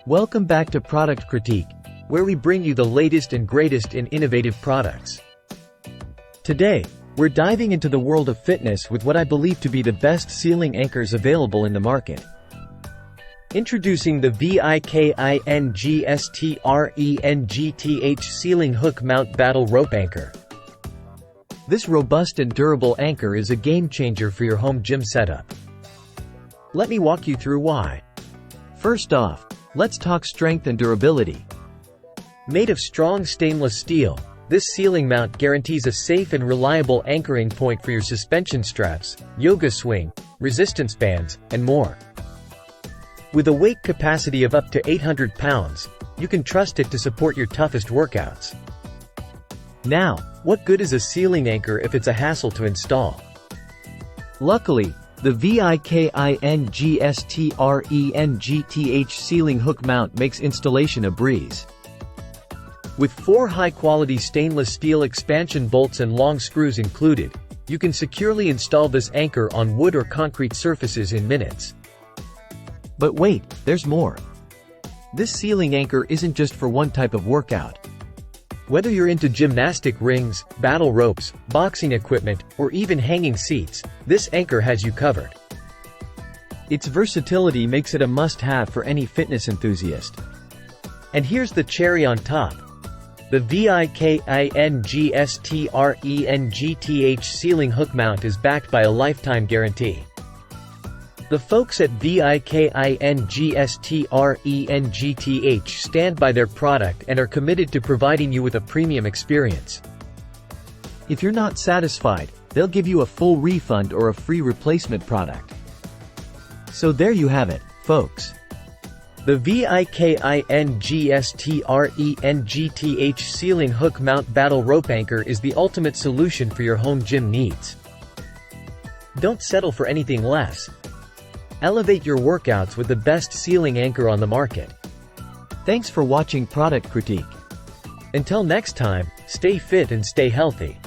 Welcome back to Product Critique, where we bring you the latest and greatest in innovative products. Today, we're diving into the world of fitness with what I believe to be the best ceiling anchors available in the market. Introducing the VIKINGSTRENGTH Ceiling Hook Mount Battle Rope Anchor. This robust and durable anchor is a game-changer for your home gym setup. Let me walk you through why. First off, let's talk strength and durability. Made of strong stainless steel, this ceiling mount guarantees a safe and reliable anchoring point for your suspension straps, yoga swing, resistance bands, and more. With a weight capacity of up to 800 pounds, you can trust it to support your toughest workouts. Now, what good is a ceiling anchor if it's a hassle to install? Luckily, the VIKINGSTRENGTH ceiling hook mount makes installation a breeze. With 4 high-quality stainless steel expansion bolts and long screws included, you can securely install this anchor on wood or concrete surfaces in minutes. But wait, there's more. This ceiling anchor isn't just for one type of workout. Whether you're into gymnastic rings, battle ropes, boxing equipment, or even hanging seats, this anchor has you covered. Its versatility makes it a must-have for any fitness enthusiast. And here's the cherry on top. The VIKINGSTRENGTH ceiling hook mount is backed by a lifetime guarantee. The folks at VIKINGSTRENGTH stand by their product and are committed to providing you with a premium experience. If you're not satisfied, they'll give you a full refund or a free replacement product. So there you have it, folks. The VIKINGSTRENGTH ceiling hook mount battle rope anchor is the ultimate solution for your home gym needs. Don't settle for anything less. Elevate your workouts with the best ceiling anchor on the market. Thanks for watching Product Critique. Until next time, stay fit and stay healthy.